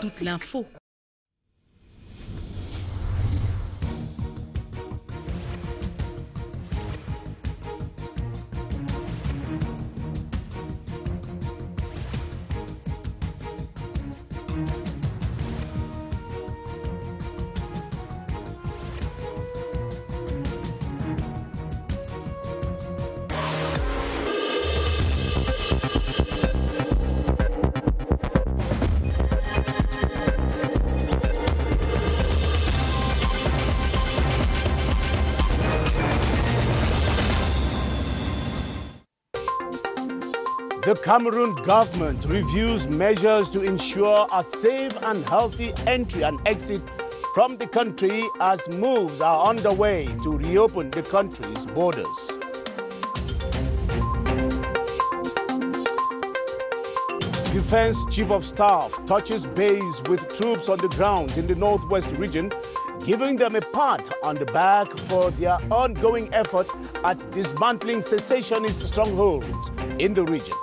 toute l'info. The Cameroon government reviews measures to ensure a safe and healthy entry and exit from the country as moves are underway to reopen the country's borders. Defense Chief of Staff touches base with troops on the ground in the Northwest region, giving them a pat on the back for their ongoing effort at dismantling secessionist strongholds in the region.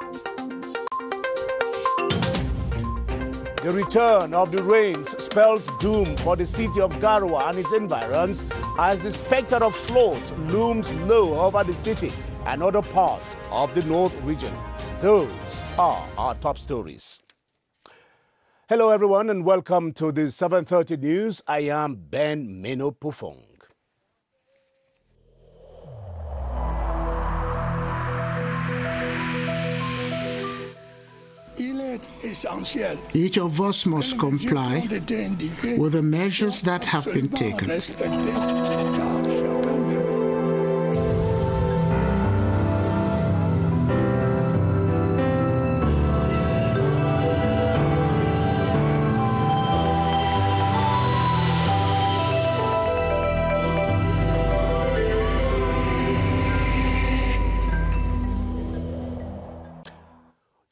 The return of the rains spells doom for the city of Garoua and its environs as the specter of floods looms low over the city and other parts of the North region. Those are our top stories. Hello everyone and welcome to the 7:30 News. I am Ben Meno Pufong. Each of us must comply with the measures that have been taken.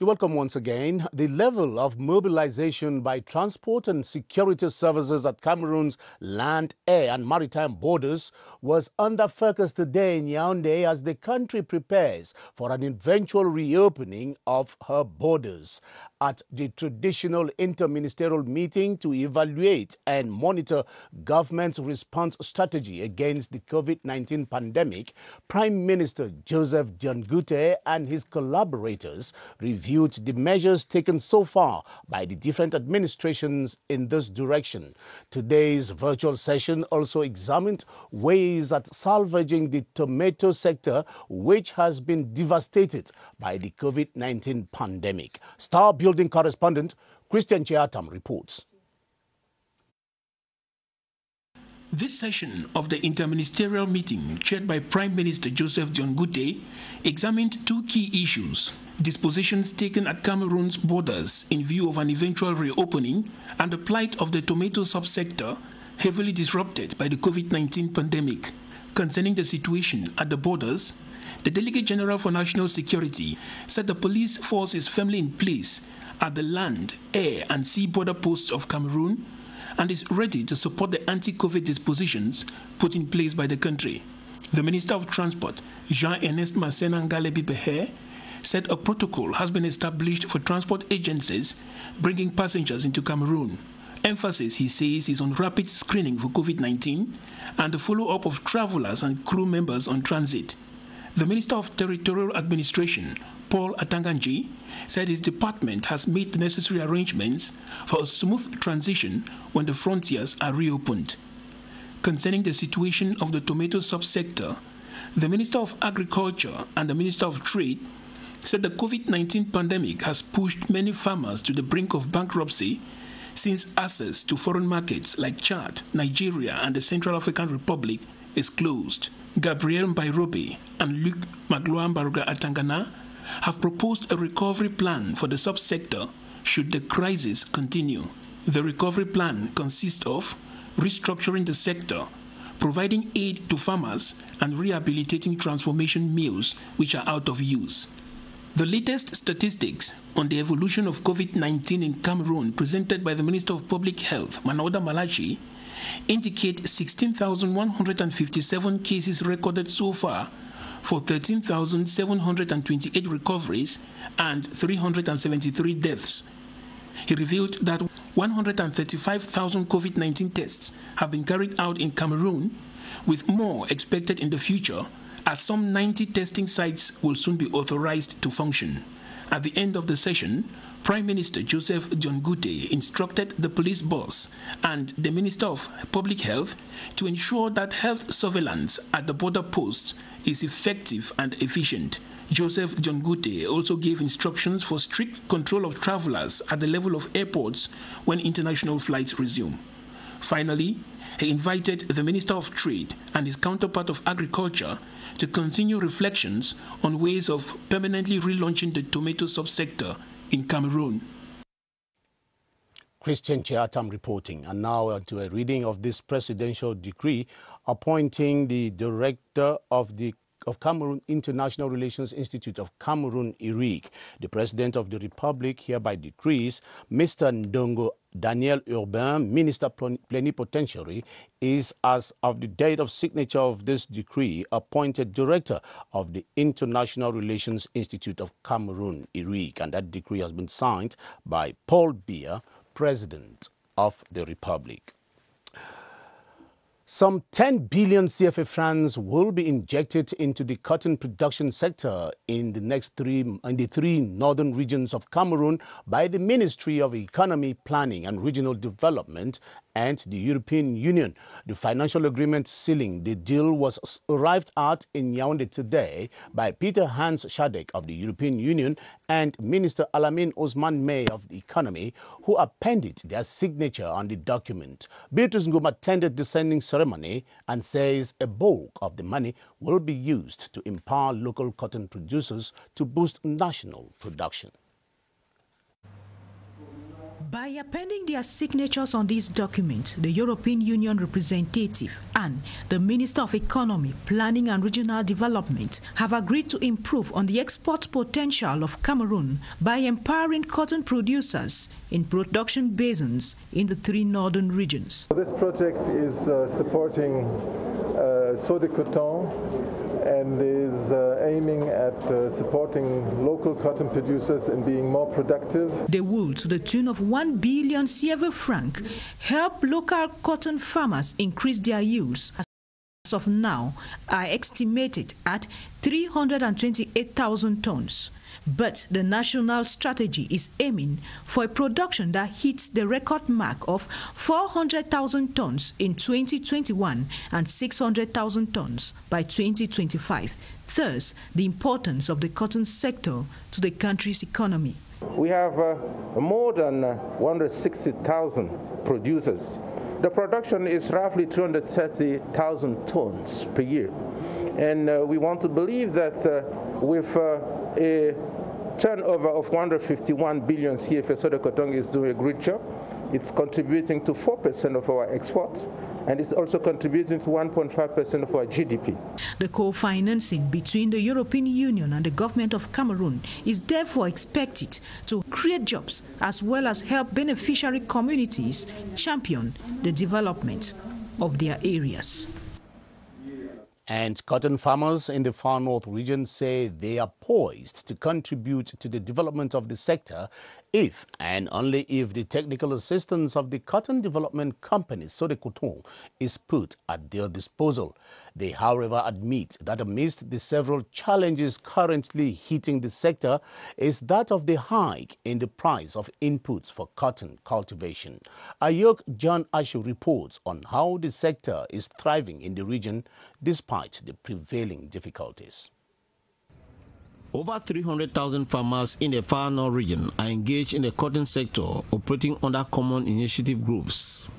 Welcome once again. The level of mobilization by transport and security services at Cameroon's land, air and maritime borders was under focus today in Yaoundé as the country prepares for an eventual reopening of her borders. At the traditional interministerial meeting to evaluate and monitor government's response strategy against the COVID-19 pandemic, Prime Minister Joseph Diongute and his collaborators reviewed the measures taken so far by the different administrations in this direction. Today's virtual session also examined ways at salvaging the tomato sector, which has been devastated by the COVID-19 pandemic. Star Building correspondent Christian Chiatam reports. This session of the interministerial meeting, chaired by Prime Minister Joseph Diongute, examined two key issues: dispositions taken at Cameroon's borders in view of an eventual reopening and the plight of the tomato subsector heavily disrupted by the COVID-19 pandemic. Concerning the situation at the borders, the Delegate General for National Security said the police force is firmly in place at the land, air and sea border posts of Cameroon and is ready to support the anti-COVID dispositions put in place by the country. The Minister of Transport, Jean-Ernest Massenangale-Bibehe, said a protocol has been established for transport agencies bringing passengers into Cameroon. Emphasis, he says, is on rapid screening for COVID-19 and the follow-up of travelers and crew members on transit. The Minister of Territorial Administration, Paul Atanganji, said his department has made the necessary arrangements for a smooth transition when the frontiers are reopened. Concerning the situation of the tomato subsector, the Minister of Agriculture and the Minister of Trade said the COVID-19 pandemic has pushed many farmers to the brink of bankruptcy since access to foreign markets like Chad, Nigeria and the Central African Republic is closed. Gabriel Mbairobe and Luc Magloire-Mbaruga Atangana have proposed a recovery plan for the subsector should the crisis continue. The recovery plan consists of restructuring the sector, providing aid to farmers, and rehabilitating transformation mills which are out of use. The latest statistics on the evolution of COVID-19 in Cameroon presented by the Minister of Public Health, Manoda Malachi, indicate 16,157 cases recorded so far for 13,728 recoveries and 373 deaths. He revealed that 135,000 COVID-19 tests have been carried out in Cameroon, with more expected in the future, as some 90 testing sites will soon be authorized to function. At the end of the session, Prime Minister Joseph Dion Gute instructed the police boss and the Minister of Public Health to ensure that health surveillance at the border posts is effective and efficient. Joseph Dion Gute also gave instructions for strict control of travelers at the level of airports when international flights resume. Finally, he invited the Minister of Trade and his counterpart of Agriculture to continue reflections on ways of permanently relaunching the tomato subsector in Cameroon. Christian Chiatam reporting. And now to a reading of this presidential decree appointing the director of Cameroon International Relations Institute of Cameroon, IRIC. The President of the Republic hereby decrees Mr. Ndongo Daniel Urbain, Minister Plenipotentiary, is, as of the date of signature of this decree, appointed Director of the International Relations Institute of Cameroon, IRIC. And that decree has been signed by Paul Biya, President of the Republic. Some 10 billion CFA francs will be injected into the cotton production sector in the three northern regions of Cameroon by the Ministry of Economy, Planning and Regional Development and the European Union. The financial agreement sealing the deal was arrived at in Yaoundé today by Peter Hans Shadek of the European Union and Minister Alamin Osman May of the Economy, who appended their signature on the document. Beatrice Ngum attended the signing ceremony and says a bulk of the money will be used to empower local cotton producers to boost national production. By appending their signatures on these documents, the European Union representative and the Minister of Economy, Planning and Regional Development have agreed to improve on the export potential of Cameroon by empowering cotton producers in production basins in the three northern regions. This project is supporting Sode Coton and is aiming at supporting local cotton producers in being more productive. They will, to the tune of 1 billion CFA franc, help local cotton farmers increase their yields. As of now, are estimated at 328,000 tons. But the national strategy is aiming for a production that hits the record mark of 400,000 tons in 2021 and 600,000 tons by 2025. Thus, the importance of the cotton sector to the country's economy. We have more than 160,000 producers. The production is roughly 330,000 tons per year. And we want to believe that with a turnover of 151 billion CFA, Sode Coton is doing a great job. It's contributing to 4% of our exports, and it's also contributing to 1.5% of our GDP. The co-financing between the European Union and the government of Cameroon is therefore expected to create jobs as well as help beneficiary communities champion the development of their areas. And cotton farmers in the far north region say they are poised to contribute to the development of the sector if and only if the technical assistance of the cotton development company Sode Coton is put at their disposal. They, however, admit that amidst the several challenges currently hitting the sector is that of the hike in the price of inputs for cotton cultivation. Ayok John Ashu reports on how the sector is thriving in the region despite the prevailing difficulties. Over 300,000 farmers in the far north region are engaged in the cotton sector, operating under common initiative groups.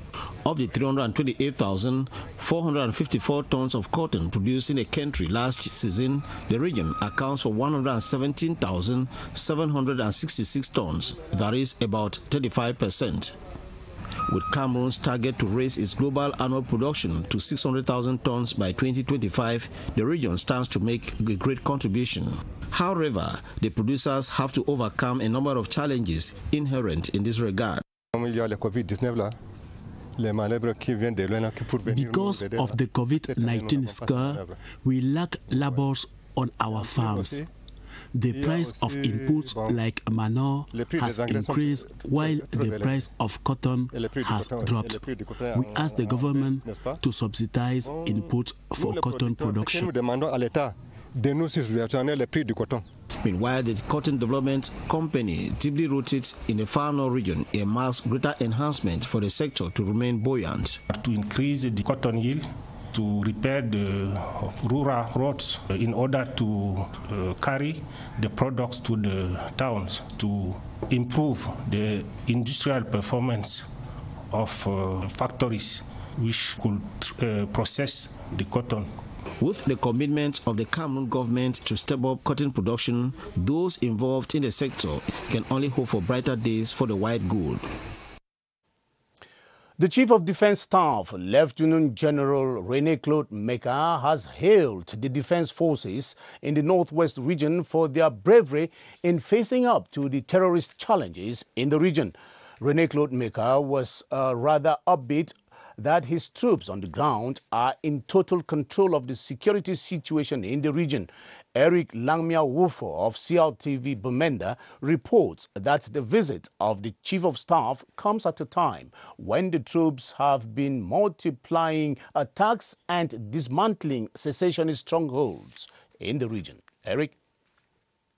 Of the 328,454 tons of cotton produced in the country last season, the region accounts for 117,766 tons, that is about 35%. With Cameroon's target to raise its global annual production to 600,000 tons by 2025, the region stands to make a great contribution. However, the producers have to overcome a number of challenges inherent in this regard. Because of the COVID-19 scare, we lack laborers on our farms. The price of inputs like manure has increased while the price of cotton has dropped. We ask the government to subsidize inputs for cotton production. Meanwhile, the Cotton Development Company, deeply rooted in the Far North region, earmarks greater enhancement for the sector to remain buoyant. To increase the cotton yield, to repair the rural roads in order to carry the products to the towns, to improve the industrial performance of factories which could process the cotton. With the commitment of the Cameroon government to step up cotton production, those involved in the sector can only hope for brighter days for the white gold. The Chief of Defense Staff, Lieutenant General René-Claude Meka, has hailed the defense forces in the Northwest region for their bravery in facing up to the terrorist challenges in the region. René-Claude Meka was rather upbeat that his troops on the ground are in total control of the security situation in the region. Eric Langmia-Wufo of CRTV Bamenda reports that the visit of the Chief of Staff comes at a time when the troops have been multiplying attacks and dismantling secessionist strongholds in the region. Eric?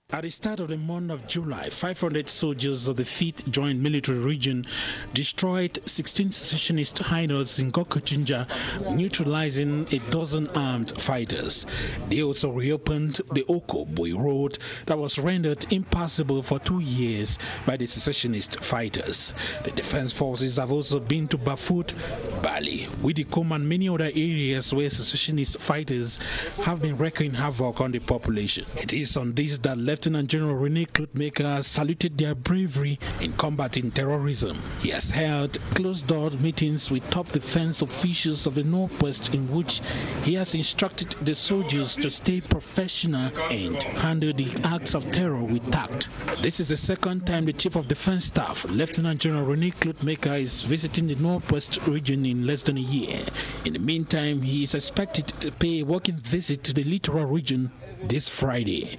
At the start of the month of July, 500 soldiers of the 5th Joint Military Region destroyed 16 secessionist hideouts in Gokojinja, neutralizing a dozen armed fighters. They also reopened the Okoboi Road that was rendered impassable for 2 years by the secessionist fighters. The defense forces have also been to Bafut, Bali, Widicom and many other areas where secessionist fighters have been wreaking havoc on the population. It is on this that Lieutenant General René-Claude Meka saluted their bravery in combating terrorism. He has held closed-door meetings with top defense officials of the Northwest in which he has instructed the soldiers to stay professional and handle the acts of terror with tact. This is the second time the Chief of Defense Staff, Lieutenant General René-Claude Meka, is visiting the Northwest region in less than a year. In the meantime, he is expected to pay a working visit to the littoral region this Friday.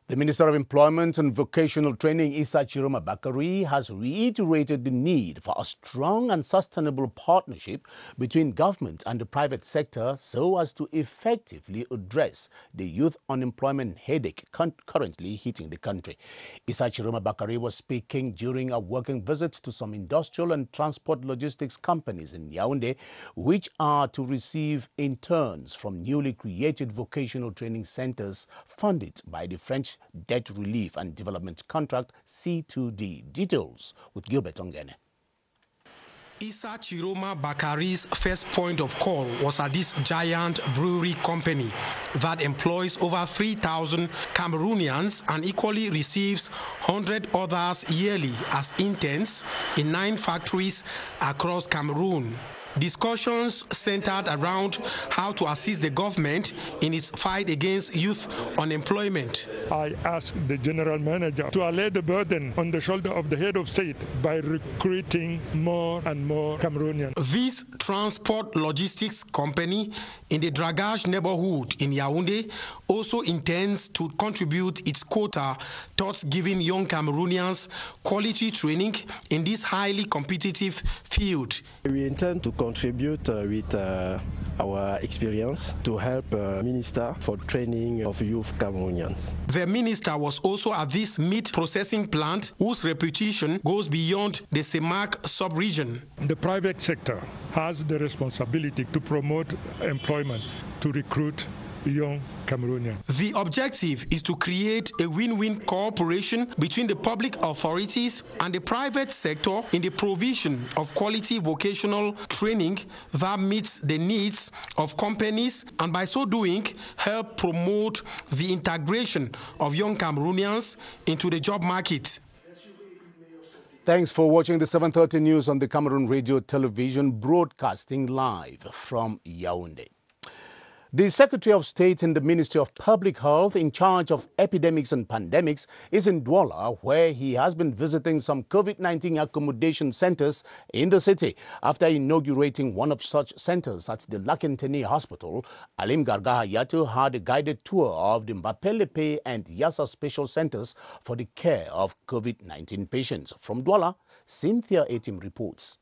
The Minister of Employment and Vocational Training, Issa Chiroma Bakari, has reiterated the need for a strong and sustainable partnership between government and the private sector so as to effectively address the youth unemployment headache currently hitting the country. Issa Chiroma Bakari was speaking during a working visit to some industrial and transport logistics companies in Yaoundé, which are to receive interns from newly created vocational training centers funded by the French Debt Relief and Development Contract C2D. Details with Gilbert Ongene. Issa Chiroma Bakari's first point of call was at this giant brewery company that employs over 3,000 Cameroonians and equally receives 100 others yearly as interns in 9 factories across Cameroon. Discussions centered around how to assist the government in its fight against youth unemployment. I asked the general manager to allay the burden on the shoulder of the head of state by recruiting more and more Cameroonians. This transport logistics company in the Dragage neighborhood in Yaoundé also intends to contribute its quota towards giving young Cameroonians quality training in this highly competitive field. We intend to contribute with our experience to help Minister for training of youth Cameroonians. The minister was also at this meat processing plant whose reputation goes beyond the Semak sub-region. The private sector has the responsibility to promote employment, to recruit young Cameroonians. The objective is to create a win-win cooperation between the public authorities and the private sector in the provision of quality vocational training that meets the needs of companies and by so doing help promote the integration of young Cameroonians into the job market. Thanks for watching the 7:30 news on the Cameroon Radio Television, broadcasting live from Yaoundé. The Secretary of State in the Ministry of Public Health in charge of epidemics and pandemics is in Douala, where he has been visiting some COVID-19 accommodation centers in the city. After inaugurating one of such centers at the Lakentini Hospital, Alim Garga Hayatou had a guided tour of the Mbapelepe and Yassa special centers for the care of COVID-19 patients. From Douala, Cynthia Etim reports.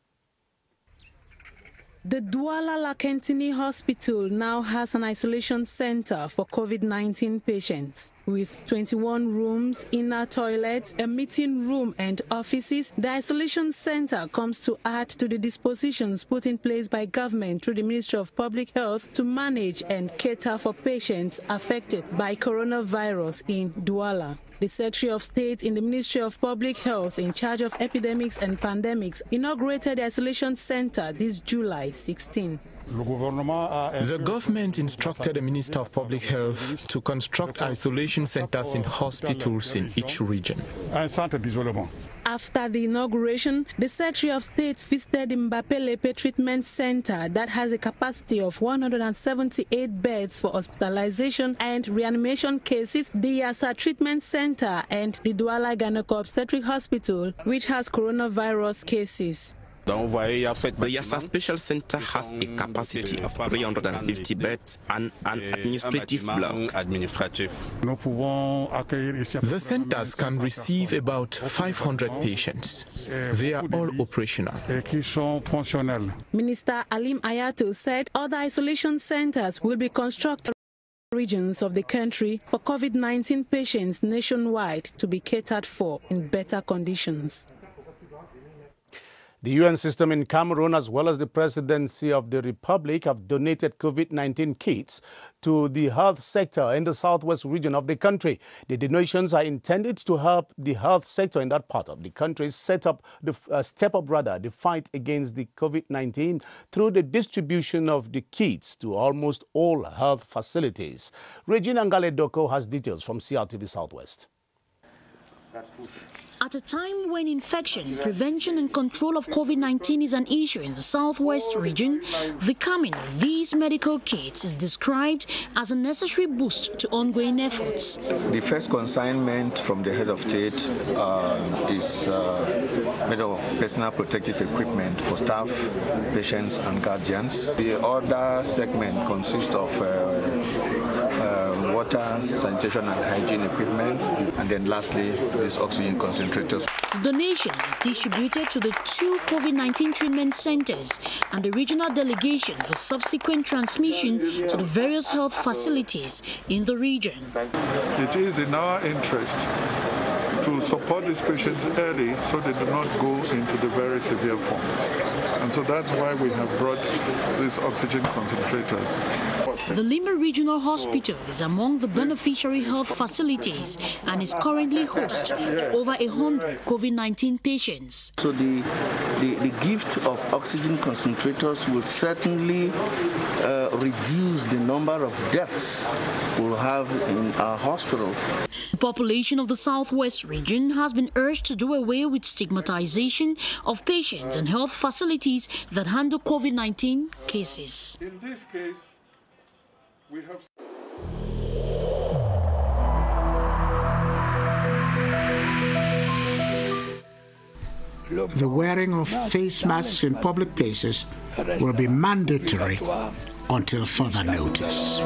The Douala Lakentini Hospital now has an isolation center for COVID-19 patients. With 21 rooms, inner toilets, a meeting room and offices, the isolation center comes to add to the dispositions put in place by government through the Ministry of Public Health to manage and cater for patients affected by coronavirus in Douala. The Secretary of State in the Ministry of Public Health in charge of epidemics and pandemics inaugurated the isolation center this July 16. The government instructed the Minister of Public Health to construct isolation centers in hospitals in each region. After the inauguration, the Secretary of State visited the Mbapelepe Treatment Center that has a capacity of 178 beds for hospitalization and reanimation cases, the Yassa Treatment Center and the Douala Gynecobstetric Hospital, which has coronavirus cases. The Yassa Special Center has a capacity of 350 beds and an administrative block. The centers can receive about 500 patients. They are all operational. Minister Alim Hayatou said other isolation centers will be constructed in regions of the country for COVID-19 patients nationwide to be catered for in better conditions. The UN system in Cameroon, as well as the Presidency of the Republic, have donated COVID-19 kits to the health sector in the southwest region of the country. The donations are intended to help the health sector in that part of the country step up the fight against the COVID-19 through the distribution of the kits to almost all health facilities. Regina Ngale-Doko has details from CRTV Southwest. At a time when infection, prevention and control of COVID-19 is an issue in the southwest region, the coming of these medical kits is described as a necessary boost to ongoing efforts. The first consignment from the head of state is made of personal protective equipment for staff, patients and guardians. The other segment consists of water, sanitation and hygiene equipment, and then lastly, these oxygen concentrators. The donation is distributed to the 2 COVID-19 treatment centers and the regional delegation for subsequent transmission to the various health facilities in the region. It is in our interest to support these patients early so they do not go into the very severe form. And so that's why we have brought these oxygen concentrators. The Lima Regional Hospital is among the beneficiary health facilities and is currently host to over 100 COVID-19 patients. So the gift of oxygen concentrators will certainly reduce the number of deaths we'll have in our hospital. The population of the southwest region has been urged to do away with stigmatization of patients and health facilities that handle COVID-19 cases. In this case, we have... The wearing of face masks in public places will be mandatory until further notice.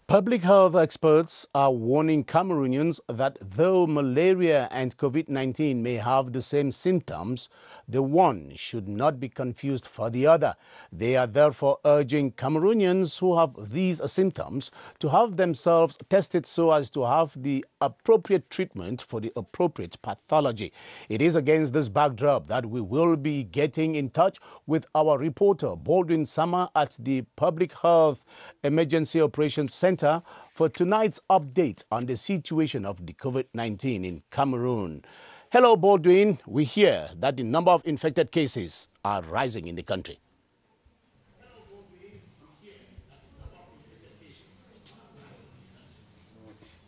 Public health experts are warning Cameroonians that though malaria and COVID-19 may have the same symptoms, the one should not be confused for the other. They are therefore urging Cameroonians who have these symptoms to have themselves tested so as to have the appropriate treatment for the appropriate pathology. It is against this backdrop that we will be getting in touch with our reporter Baldwin Sama at the Public Health Emergency Operations Center for tonight's update on the situation of the COVID-19 in Cameroon. Hello, Baldwin. We hear that the number of infected cases are rising in the country.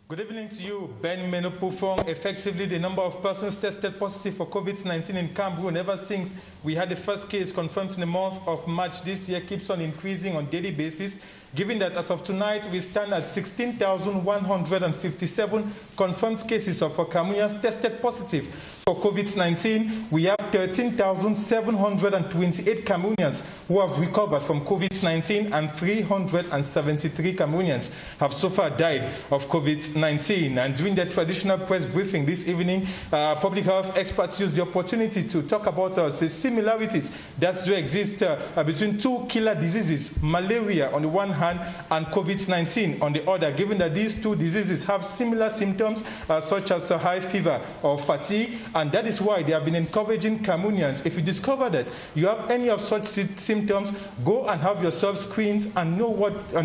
Good evening to you, Ben Menopufong. Effectively, the number of persons tested positive for COVID-19 in Cameroon ever since we had the first case confirmed in the month of March this year keeps on increasing on a daily basis, given that as of tonight, we stand at 16,157 confirmed cases of Cameroonians tested positive for COVID-19. We have 13,728 Cameroonians who have recovered from COVID-19, and 373 Cameroonians have so far died of COVID-19. And during the traditional press briefing this evening, public health experts used the opportunity to talk about the similarities that do exist between two killer diseases, malaria on the one hand and COVID-19 on the other, given that these two diseases have similar symptoms such as high fever or fatigue, and that is why they have been encouraging Cameroonians, if you discover that you have any of such symptoms, go and have yourself screened and know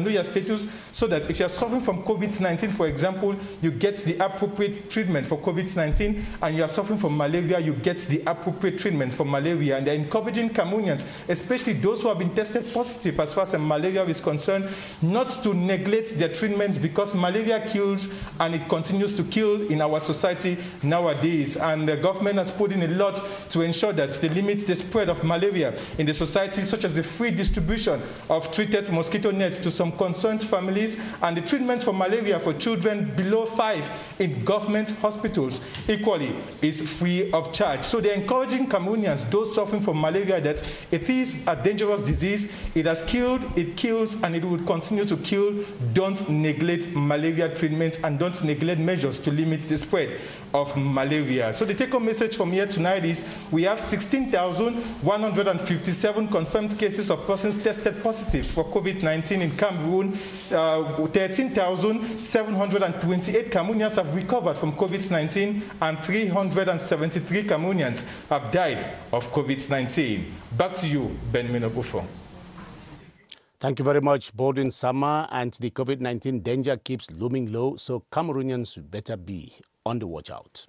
your status, so that if you are suffering from COVID-19, for example, you get the appropriate treatment for COVID-19, and you are suffering from malaria, you get the appropriate treatment for malaria. And they're encouraging Cameroonians, especially those who have been tested positive as far as malaria is concerned, not to neglect their treatments, because malaria kills and it continues to kill in our society nowadays. And the government has put in a lot to ensure that they limit the spread of malaria in the society, such as the free distribution of treated mosquito nets to some concerned families, and the treatment for malaria for children below 5 in government hospitals equally is free of charge. So they're encouraging Cameroonians, those suffering from malaria, that it is a dangerous disease. It has killed, it kills, and it will continue to kill. Don't neglect malaria treatments, and don't neglect measures to limit the spread of malaria. So the take-home message from here tonight is we have 16,157 confirmed cases of persons tested positive for COVID-19 in Cameroon. 13,728 Cameroonians have recovered from COVID-19, and 373 Cameroonians have died of COVID-19. Back to you, Ben Menopufong. Thank you very much, Borden Sama. And the COVID-19 danger keeps looming low, so Cameroonians better be on the watch out.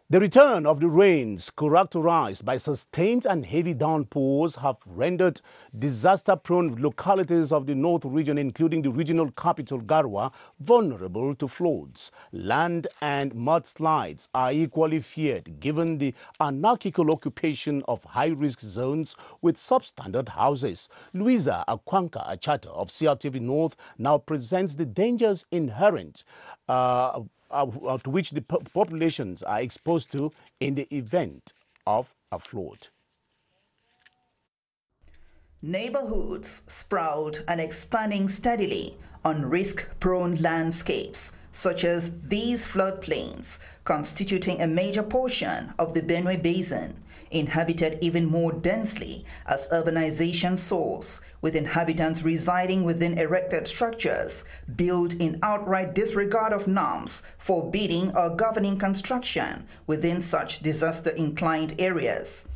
The return of the rains, characterized by sustained and heavy downpours, have rendered disaster-prone localities of the North region, including the regional capital, Garoua, vulnerable to floods. Land and mudslides are equally feared, given the anarchical occupation of high-risk zones with substandard houses. Louisa Akwanka Achata of CRTV North now presents the dangers inherent to which the populations are exposed to in the event of a flood. Neighborhoods sprout and expanding steadily on risk-prone landscapes, such as these floodplains, constituting a major portion of the Benue Basin, inhabited even more densely as urbanization soars, with inhabitants residing within erected structures built in outright disregard of norms forbidding or governing construction within such disaster-inclined areas.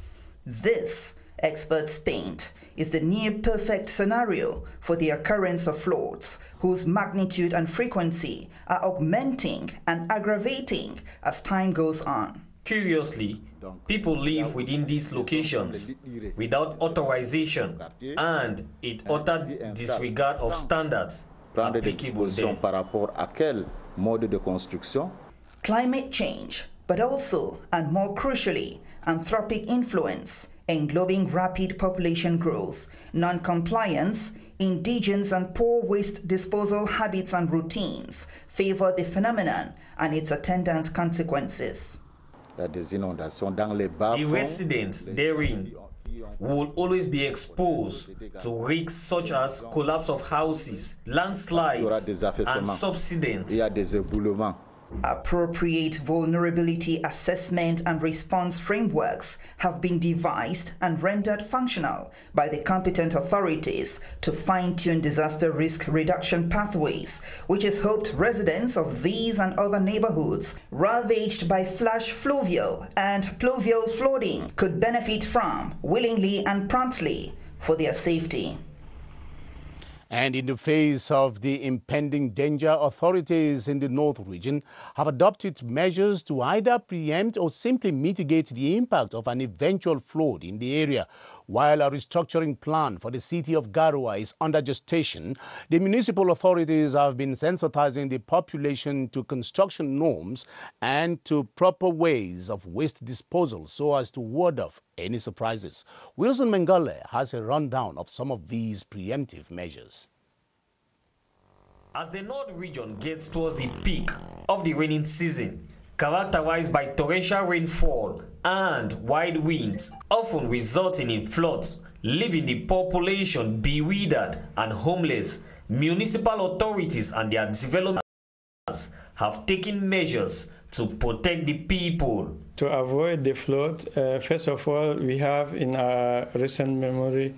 This, experts paint, is the near-perfect scenario for the occurrence of floods, whose magnitude and frequency are augmenting and aggravating as time goes on. Curiously, people live within these locations without authorization and in utter disregard of standards applicable there. Climate change, but also, and more crucially, anthropic influence, englobing rapid population growth, non-compliance, indigence and poor waste disposal habits and routines favor the phenomenon and its attendant consequences. The residents therein will always be exposed to risks such as collapse of houses, landslides, and subsidence. Appropriate vulnerability assessment and response frameworks have been devised and rendered functional by the competent authorities to fine-tune disaster risk reduction pathways, which is hoped residents of these and other neighborhoods ravaged by flash fluvial and pluvial flooding could benefit from willingly and promptly for their safety. And in the face of the impending danger, authorities in the North region have adopted measures to either preempt or simply mitigate the impact of an eventual flood in the area. While a restructuring plan for the city of Garoua is under gestation, the municipal authorities have been sensitizing the population to construction norms and to proper ways of waste disposal so as to ward off any surprises. Wilson Mengale has a rundown of some of these preemptive measures. As the North region gets towards the peak of the raining season, characterized by torrential rainfall and wide winds, often resulting in floods, leaving the population bewildered and homeless, municipal authorities and their development have taken measures to protect the people. To avoid the flood, first of all, we have in our recent memory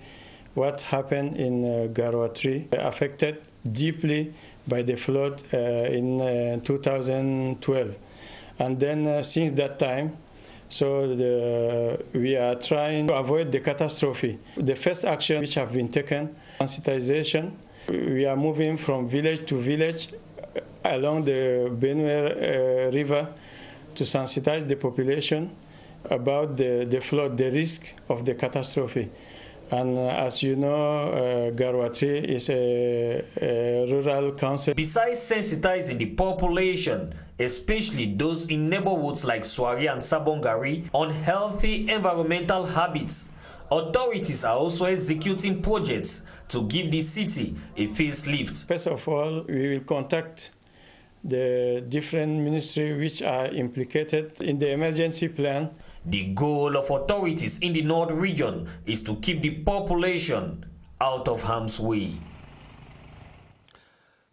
what happened in Garoua 3, affected deeply by the flood in 2012. And then since that time, we are trying to avoid the catastrophe. The first action which have been taken, sensitization. We are moving from village to village along the Benue River to sensitize the population about the flood, the risk of the catastrophe. And as you know, Garoua 3 is a rural council. Besides sensitizing the population, especially those in neighborhoods like Swari and Sabongari, on healthy environmental habits, authorities are also executing projects to give the city a facelift. First of all, we will contact the different ministries which are implicated in the emergency plan. The goal of authorities in the North region is to keep the population out of harm's way.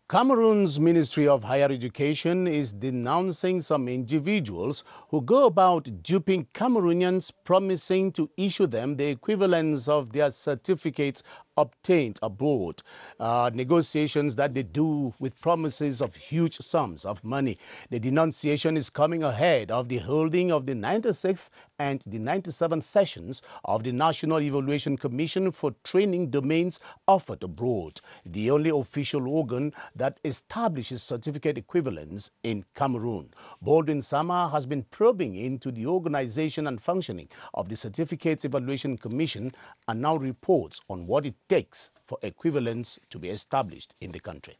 Cameroon's Ministry of Higher Education is denouncing some individuals who go about duping Cameroonians, promising to issue them the equivalents of their certificates obtained abroad. Negotiations that they do with promises of huge sums of money. The denunciation is coming ahead of the holding of the 96th and the 97th sessions of the National Evaluation Commission for Training Domains offered abroad, the only official organ that establishes certificate equivalents in Cameroon. Baldwin Sama has been probing into the organization and functioning of the Certificates Evaluation Commission and now reports on what it takes for equivalence to be established in the country.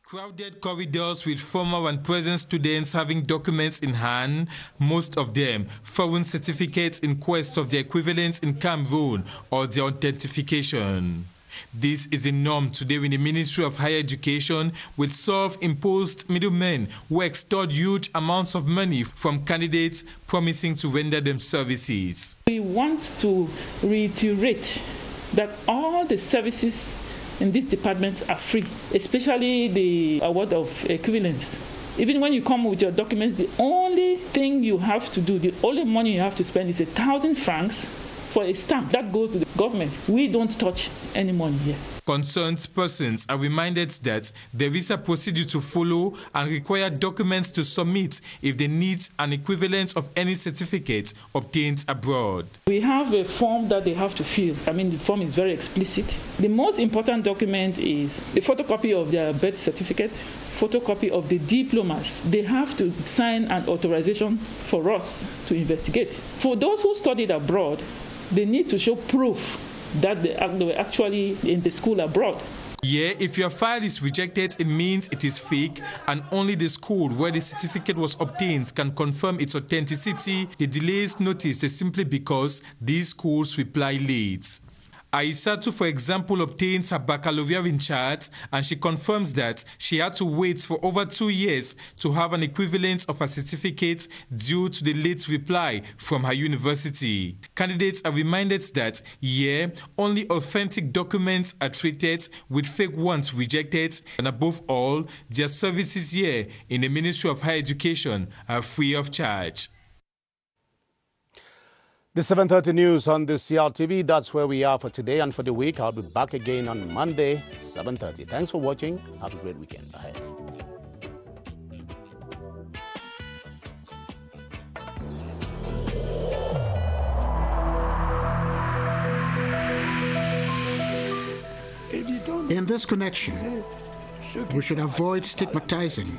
Crowded corridors with former and present students having documents in hand, most of them foreign certificates in quest of their equivalents in Cameroon or their authentication. This is a norm today in the Ministry of Higher Education, with self-imposed middlemen who extort huge amounts of money from candidates promising to render them services. We want to reiterate that all the services in this department are free, especially the award of equivalence. Even when you come with your documents, the only thing you have to do, the only money you have to spend is 1,000 francs for a stamp. That goes to the government. We don't touch any money here. Concerned persons are reminded that there is a procedure to follow and require documents to submit if they need an equivalent of any certificate obtained abroad. We have a form that they have to fill. The form is very explicit. The most important document is a photocopy of their birth certificate, photocopy of the diplomas. They have to sign an authorization for us to investigate. For those who studied abroad, they need to show proof that they were actually in the school abroad. Yeah, if your file is rejected, it means it is fake, and only the school where the certificate was obtained can confirm its authenticity. The delay is noticed simply because these schools reply late. Aisatu, for example, obtains her baccalaureate in charts, and she confirms that she had to wait for over 2 years to have an equivalent of a certificate due to the late reply from her university. Candidates are reminded that, only authentic documents are treated, with fake ones rejected, and above all, their services here in the Ministry of Higher Education are free of charge. The 7:30 news on the CRTV, that's where we are for today and for the week. I'll be back again on Monday, 7:30. Thanks for watching. Have a great weekend ahead. In this connection, we should avoid stigmatizing